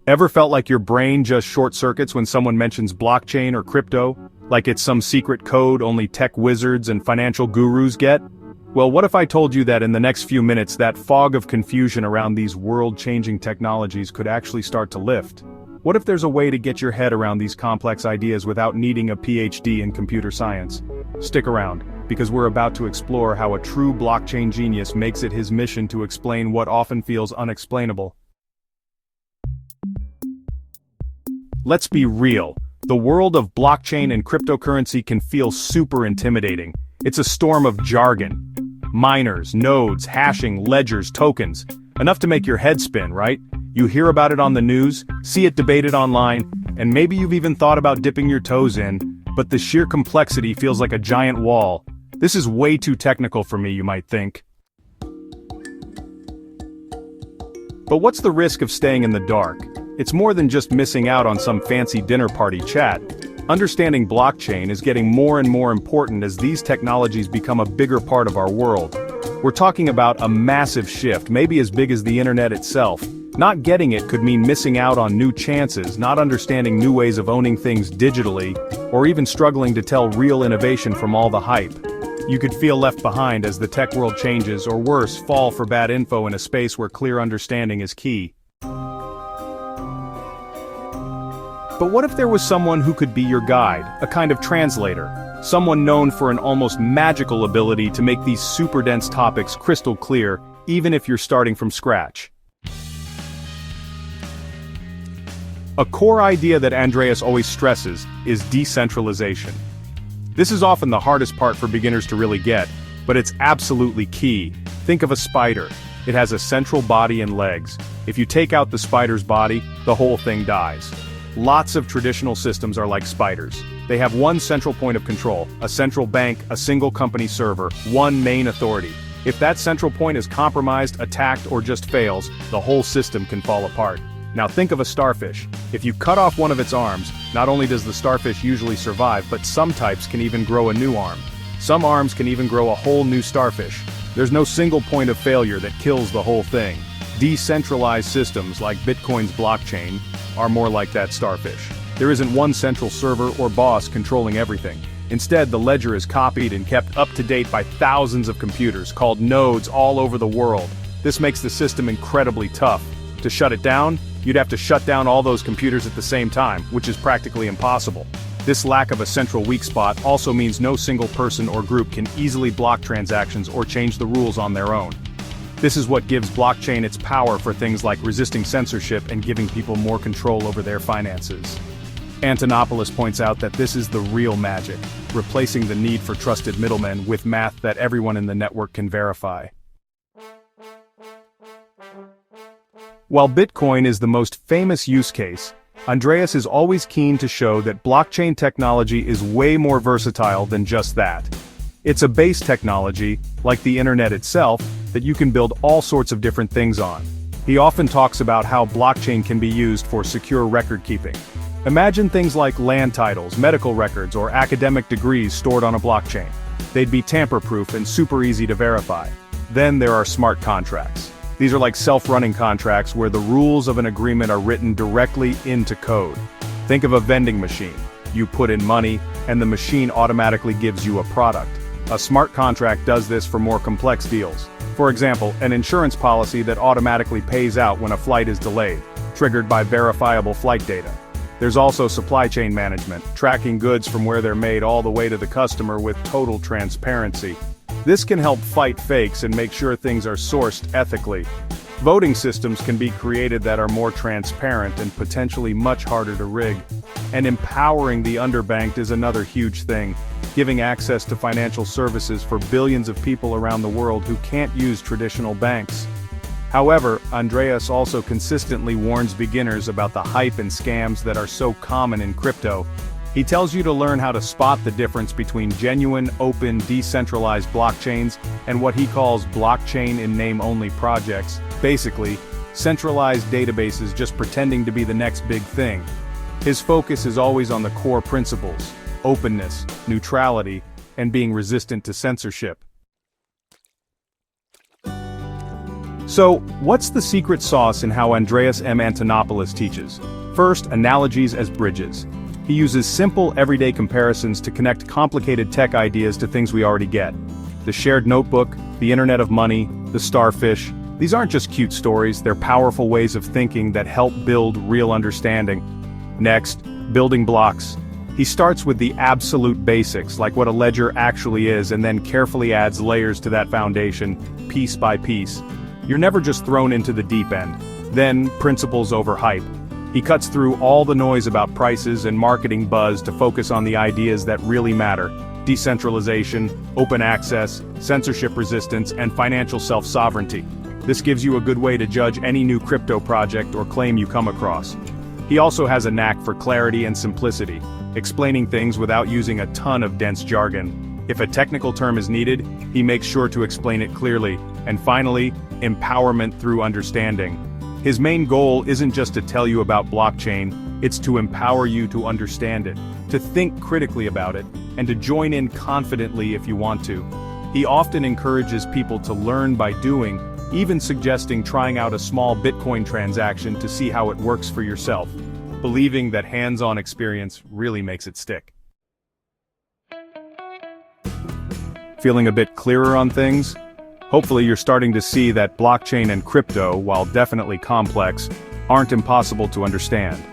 Ever felt like your brain just short-circuits when someone mentions blockchain or crypto? Like it's some secret code only tech wizards and financial gurus get? Well, what if I told you that in the next few minutes that fog of confusion around these world-changing technologies could actually start to lift? What if there's a way to get your head around these complex ideas without needing a PhD in computer science? Stick around, because we're about to explore how a true blockchain genius makes it his mission to explain what often feels unexplainable. Let's be real. The world of blockchain and cryptocurrency can feel super intimidating. It's a storm of jargon. Miners, nodes, hashing, ledgers, tokens. Enough to make your head spin, right? You hear about it on the news, see it debated online, and maybe you've even thought about dipping your toes in, but the sheer complexity feels like a giant wall. This is way too technical for me, you might think. But what's the risk of staying in the dark? It's more than just missing out on some fancy dinner party chat. Understanding blockchain is getting more and more important as these technologies become a bigger part of our world. We're talking about a massive shift, maybe as big as the internet itself. Not getting it could mean missing out on new chances, not understanding new ways of owning things digitally, or even struggling to tell real innovation from all the hype. You could feel left behind as the tech world changes, or worse, fall for bad info in a space where clear understanding is key. But what if there was someone who could be your guide, a kind of translator? Someone known for an almost magical ability to make these super dense topics crystal clear, even if you're starting from scratch. A core idea that Andreas always stresses is decentralization. This is often the hardest part for beginners to really get, but it's absolutely key. Think of a spider. It has a central body and legs. If you take out the spider's body, the whole thing dies. Lots of traditional systems are like spiders. They have one central point of control, a central bank, a single company server, one main authority. If that central point is compromised, attacked, or just fails, the whole system can fall apart. Now think of a starfish. If you cut off one of its arms, not only does the starfish usually survive, but some types can even grow a new arm. Some arms can even grow a whole new starfish. There's no single point of failure that kills the whole thing. Decentralized systems like Bitcoin's blockchain are more like that starfish. There isn't one central server or boss controlling everything. Instead, the ledger is copied and kept up to date by thousands of computers called nodes all over the world. This makes the system incredibly tough. To shut it down, you'd have to shut down all those computers at the same time, which is practically impossible. This lack of a central weak spot also means no single person or group can easily block transactions or change the rules on their own. This is what gives blockchain its power for things like resisting censorship and giving people more control over their finances. Antonopoulos points out that this is the real magic, replacing the need for trusted middlemen with math that everyone in the network can verify. While Bitcoin is the most famous use case, Andreas is always keen to show that blockchain technology is way more versatile than just that. It's a base technology, like the internet itself, that you can build all sorts of different things on. He often talks about how blockchain can be used for secure record keeping. Imagine things like land titles, medical records, or academic degrees stored on a blockchain. They'd be tamper-proof and super easy to verify. Then there are smart contracts. These are like self-running contracts where the rules of an agreement are written directly into code. Think of a vending machine. You put in money, and the machine automatically gives you a product. A smart contract does this for more complex deals. For example, an insurance policy that automatically pays out when a flight is delayed, triggered by verifiable flight data. There's also supply chain management, tracking goods from where they're made all the way to the customer with total transparency. This can help fight fakes and make sure things are sourced ethically. Voting systems can be created that are more transparent and potentially much harder to rig. And empowering the underbanked is another huge thing, giving access to financial services for billions of people around the world who can't use traditional banks. However, Andreas also consistently warns beginners about the hype and scams that are so common in crypto. He tells you to learn how to spot the difference between genuine, open, decentralized blockchains and what he calls blockchain in name-only projects, basically, centralized databases just pretending to be the next big thing. His focus is always on the core principles: openness, neutrality, and being resistant to censorship. So, what's the secret sauce in how Andreas M. Antonopoulos teaches? First, analogies as bridges. He uses simple, everyday comparisons to connect complicated tech ideas to things we already get. The shared notebook, the Internet of Money, the starfish. These aren't just cute stories, they're powerful ways of thinking that help build real understanding. Next, building blocks. He starts with the absolute basics, like what a ledger actually is, and then carefully adds layers to that foundation, piece by piece. You're never just thrown into the deep end. Then, principles over hype. He cuts through all the noise about prices and marketing buzz to focus on the ideas that really matter. Decentralization, open access, censorship resistance, and financial self-sovereignty. This gives you a good way to judge any new crypto project or claim you come across. He also has a knack for clarity and simplicity, explaining things without using a ton of dense jargon. If a technical term is needed, he makes sure to explain it clearly. And finally, empowerment through understanding. His main goal isn't just to tell you about blockchain, it's to empower you to understand it, to think critically about it, and to join in confidently if you want to. He often encourages people to learn by doing, even suggesting trying out a small Bitcoin transaction to see how it works for yourself, believing that hands-on experience really makes it stick. Feeling a bit clearer on things? Hopefully you're starting to see that blockchain and crypto, while definitely complex, aren't impossible to understand.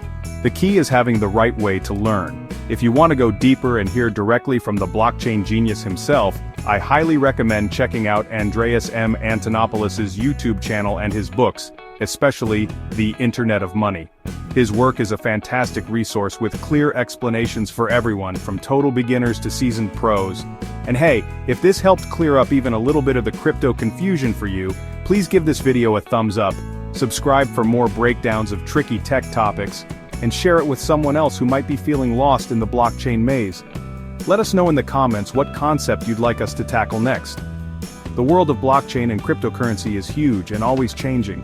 The key is having the right way to learn. If you want to go deeper and hear directly from the blockchain genius himself, I highly recommend checking out Andreas M. Antonopoulos' YouTube channel and his books, especially The Internet of Money. His work is a fantastic resource with clear explanations for everyone, from total beginners to seasoned pros. And hey, if this helped clear up even a little bit of the crypto confusion for you, please give this video a thumbs up, subscribe for more breakdowns of tricky tech topics, and share it with someone else who might be feeling lost in the blockchain maze. Let us know in the comments what concept you'd like us to tackle next. The world of blockchain and cryptocurrency is huge and always changing.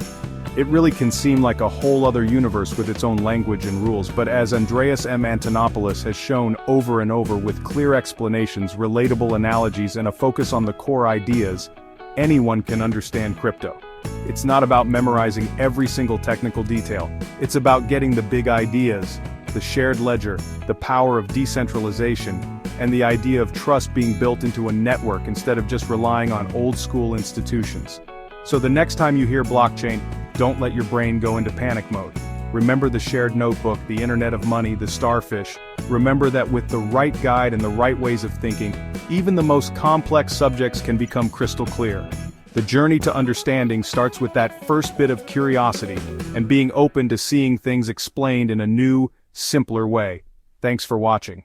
It really can seem like a whole other universe with its own language and rules, but as Andreas M. Antonopoulos has shown over and over with clear explanations, relatable analogies, and a focus on the core ideas, anyone can understand crypto. It's not about memorizing every single technical detail. It's about getting the big ideas, the shared ledger, the power of decentralization, and the idea of trust being built into a network instead of just relying on old-school institutions. So the next time you hear blockchain, don't let your brain go into panic mode. Remember the shared notebook, the Internet of Money, the starfish. Remember that with the right guide and the right ways of thinking, even the most complex subjects can become crystal clear. The journey to understanding starts with that first bit of curiosity and being open to seeing things explained in a new, simpler way. Thanks for watching.